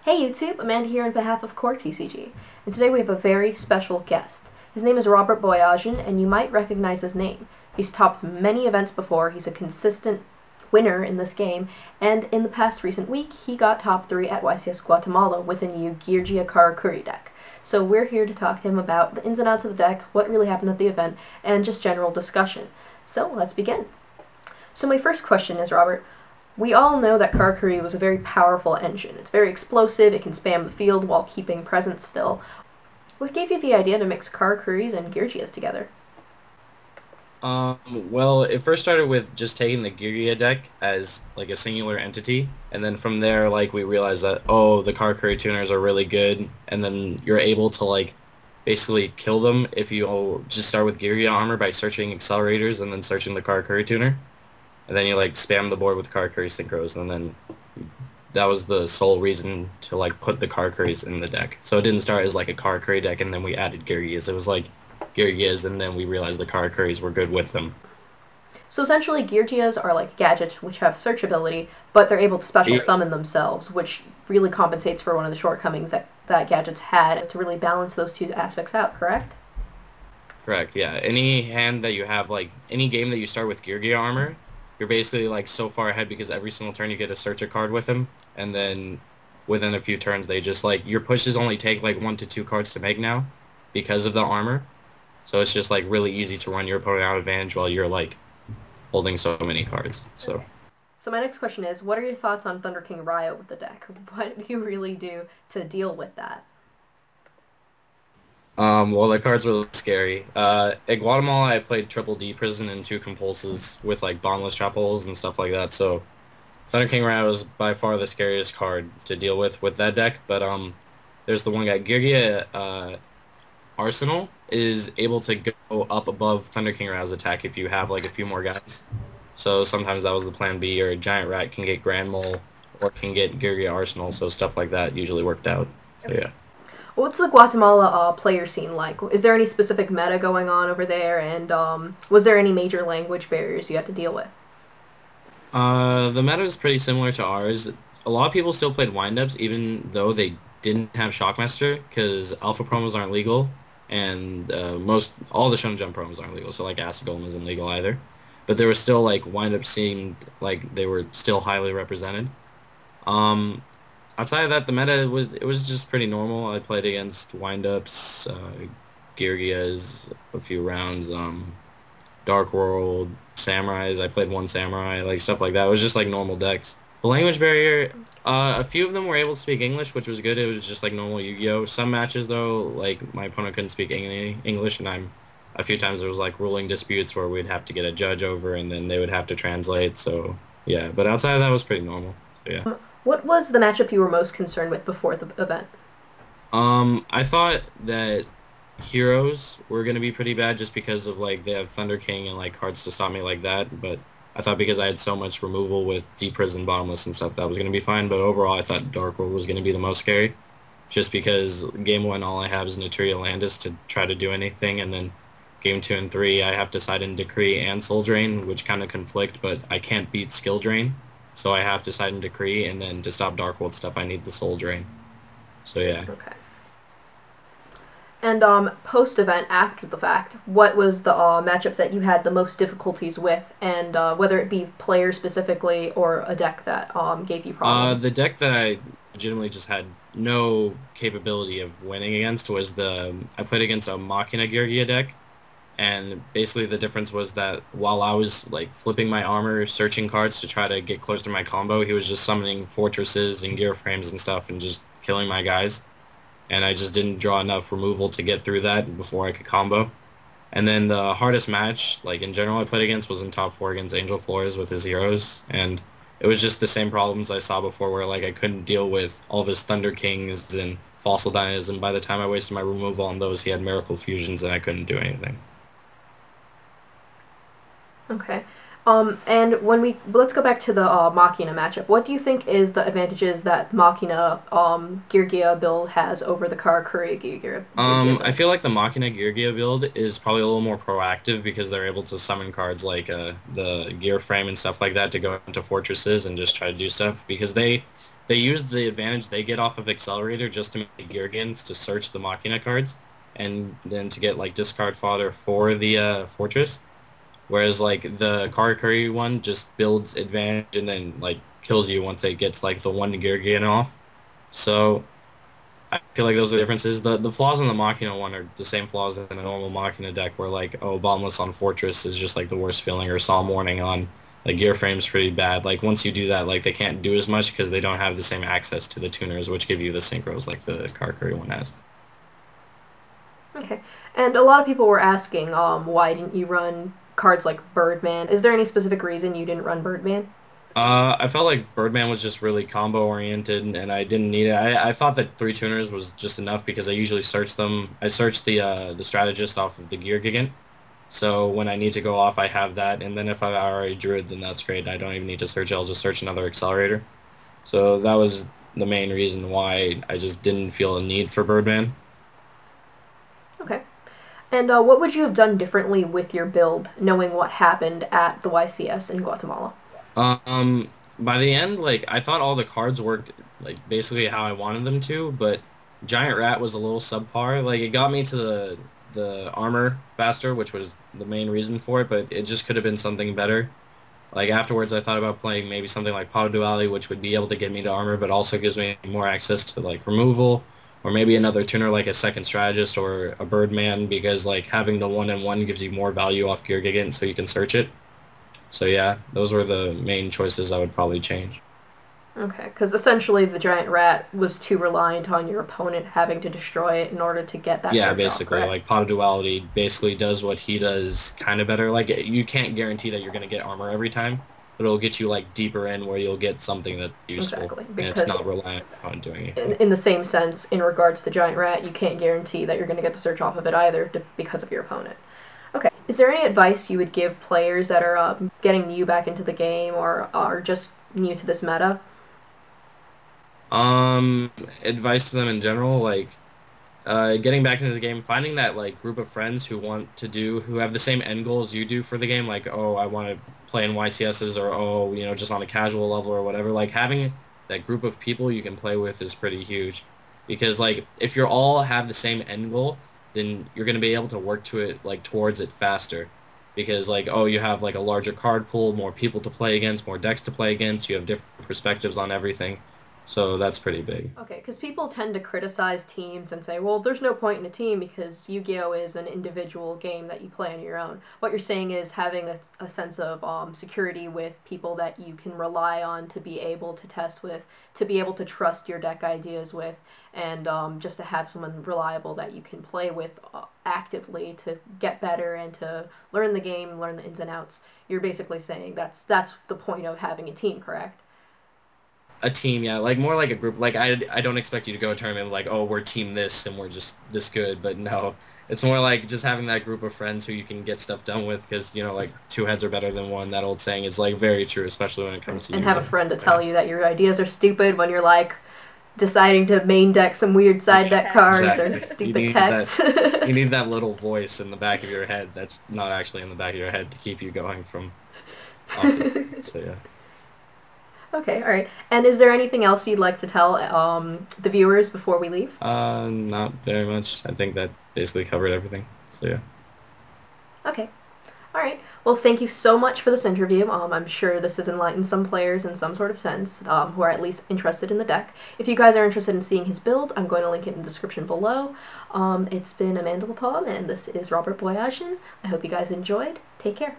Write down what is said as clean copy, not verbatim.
Hey YouTube, Amanda here on behalf of Core TCG, and today we have a very special guest. His name is Robert Boyajian, and you might recognize his name. He's topped many events before, he's a consistent winner in this game, and in the past recent week, he got top 3 at YCS Guatemala with a new Geargia Karakuri deck. So we're here to talk to him about the ins and outs of the deck, what really happened at the event, and just general discussion. So let's begin. So my first question is, Robert, we all know that Karakuri was a very powerful engine. It's very explosive, it can spam the field while keeping presence still. What gave you the idea to mix Karakuris and Geargias together? Well, it first started with just taking the Geargia deck as like a singular entity, and then from there, like we realized that the Karakuri tuners are really good, and then you're able to like basically kill them if you just start with Geargia armor by searching accelerators and then searching the Karakuri tuner, and then you like spam the board with Karakuri synchros, and then that was the sole reason to like put the Karakuris in the deck. So it didn't start as like a Karakuri deck and then we added Geargias. It was like Geargias, and then we realized the Karakuris were good with them. So essentially, Geargias are like gadgets which have search ability, but they're able to special Yeah, summon themselves, which really compensates for one of the shortcomings that gadgets had, is to really balance those two aspects out, correct? correct. Yeah, any hand that you have, like any game that you start with Geargia armor, you're basically like so far ahead because every single turn you get a searcher card with him, and then within a few turns they just like your pushes only take like 1 to 2 cards to make now because of the armor. So it's just like really easy to run your opponent out of advantage while you're like holding so many cards. So. Okay. So my next question is, what are your thoughts on Thunder King Rai-Oh with the deck? What do you really do to deal with that? Well, the cards were scary. At Guatemala, I played Triple D Prison and 2 Compulses with like Bottomless trap holes and stuff like that. So Thunder King Rai was by far the scariest card to deal with that deck. But there's the one guy, Geargia Arsenal is able to go up above Thunder King Rai's attack if you have like a few more guys. So sometimes that was the plan B, or a Giant Rat can get Grand Mole or can get Geargia Arsenal. So stuff like that usually worked out. So Okay. yeah. What's the Guatemala player scene like? Is there any specific meta going on over there, and was there any major language barriers you had to deal with? The meta is pretty similar to ours. A lot of people still played windups even though they didn't have Shockmaster because alpha promos aren't legal, and all the Shonen Jump promos aren't legal. So like Acid Golem isn't legal either. But there was still like windups seemed like they were still highly represented. Um, Outside of that, the meta was just pretty normal. I played against windups, Geargias a few rounds. Dark World, Samurais. I played one Samurai, like stuff like that. It was just like normal decks. The language barrier, a few of them were able to speak English, which was good. It was just like normal Yu-Gi-Oh. Some matches though, like my opponent couldn't speak English, and a few times there was like ruling disputes where we'd have to get a judge over, and then they would have to translate. So yeah, but outside of that, it was pretty normal. So yeah. What was the matchup you were most concerned with before the event? I thought that heroes were gonna be pretty bad just because of like they have Thunder King and like cards to stop me like that, but I thought because I had so much removal with Deep Prison, Bottomless and stuff that was gonna be fine, but overall I thought Dark World was gonna be the most scary. Just because game one all I have is Naturia Landis to try to do anything, and then game two and three I have to side in Decree and Soul Drain, which kind of conflict, but I can't beat Skill Drain. So I have to side in Decree, and then to stop Dark World stuff I need the Soul Drain. So yeah. Okay. And post event, after the fact, what was the matchup that you had the most difficulties with, and whether it be player specifically or a deck that gave you problems? The deck that I legitimately just had no capability of winning against was I played against a Machina Geargia deck, and basically the difference was that while I was like flipping my armor, searching cards to try to get close to my combo, he was just summoning fortresses and gear frames and stuff and just killing my guys. And I just didn't draw enough removal to get through that before I could combo. And then the hardest match, like in general I played against, was in top 4 against Angel Flores with his heroes, and it was just the same problems I saw before where like I couldn't deal with all of his Thunder Kings and Fossil Dynasm. By the time I wasted my removal on those, he had Miracle Fusions and I couldn't do anything. Okay. And let's go back to the Machina matchup. What do you think is the advantages that Machina Geargia build has over the Karakuri Geargia build? I feel like the Machina Geargia build is probably a little more proactive because they're able to summon cards like the Gear Frame and stuff like that to go into fortresses and just try to do stuff because they use the advantage they get off of Accelerator just to make Geargians to search the Machina cards and then to get like discard fodder for the fortress. Whereas like the Karakuri one just builds advantage and then like kills you once it gets like the one Geargian off. So I feel like those are the differences. The flaws in the Machina one are the same flaws in a normal Machina deck where like, oh, Bottomless on Fortress is just like the worst feeling, or Solemn Warning on like Gear Frame's pretty bad. Like once you do that, like they can't do as much because they don't have the same access to the tuners which give you the synchros like the Karakuri one has. Okay. And a lot of people were asking, why didn't you run cards like Birdman? Is there any specific reason you didn't run Birdman? I felt like Birdman was just really combo oriented and I didn't need it. I thought that 3 tuners was just enough because I usually search them. I search the Strategist off of the Gear Gigant. So when I need to go off, I have that. And then if I already drew it, then that's great. I don't even need to search it. I'll just search another Accelerator. So that was the main reason why I just didn't feel a need for Birdman. Okay. And what would you have done differently with your build, knowing what happened at the YCS in Guatemala? By the end, like, I thought all the cards worked, like, basically how I wanted them to, but Giant Rat was a little subpar. Like, it got me to the armor faster, which was the main reason for it, but it just could have been something better. Like, afterwards, I thought about playing maybe something like Pot of Avarice, which would be able to get me to armor, but also gives me more access to, like, removal, or maybe another tuner like a second Strategist or a Birdman, because, like, having the 1-in-1 gives you more value off Gear Gigant, so you can search it. So yeah, those were the main choices I would probably change. Okay, because essentially the Giant Rat was too reliant on your opponent having to destroy it in order to get that. Yeah, basically, like Pot of Duality basically does what he does kind of better. Like, you can't guarantee that you're going to get armor every time, but it'll get you, like, deeper in where you'll get something that's useful. Exactly, and it's not reliant on doing it. In the same sense, in regards to Giant Rat, you can't guarantee that you're going to get the search off of it either because of your opponent. Okay. Is there any advice you would give players that are getting new back into the game or are just new to this meta? Advice to them in general, like, getting back into the game, finding that, like, group of friends who have the same end goal as you do for the game, like, oh, I want to play in YCSs, or, oh, you know, just on a casual level or whatever. Like, having that group of people you can play with is pretty huge. Because, like, if you all have the same end goal, then you're going to be able to work to it, like, towards it faster. Because, like, oh, you have, like, a larger card pool, more people to play against, more decks to play against, you have different perspectives on everything. So that's pretty big. Okay, because people tend to criticize teams and say, well, there's no point in a team because Yu-Gi-Oh! Is an individual game that you play on your own. What you're saying is having a sense of security with people that you can rely on to be able to test with, to be able to trust your deck ideas with, and just to have someone reliable that you can play with actively to get better and to learn the game, learn the ins and outs. You're basically saying that's the point of having a team, correct? A team, yeah, like more like a group. Like, I don't expect you to go to a tournament like, oh, we're team this and we're just this good, but no, it's more like just having that group of friends who you can get stuff done with, because, you know, like, 2 heads are better than 1. That old saying is, like, very true, especially when it comes to and have a friend to tell you that your ideas are stupid when you're like deciding to main deck some weird side deck cards or stupid text. You need that little voice in the back of your head that's not actually in the back of your head to keep you going from off it. So yeah. Okay, all right. And is there anything else you'd like to tell the viewers before we leave? Not very much. I think that basically covered everything. So yeah. Okay. All right. Well, thank you so much for this interview. I'm sure this has enlightened some players in some sort of sense who are at least interested in the deck. If you guys are interested in seeing his build, I'm going to link it in the description below. It's been Amanda Lapalm, and this is Robert Boyajian. I hope you guys enjoyed. Take care.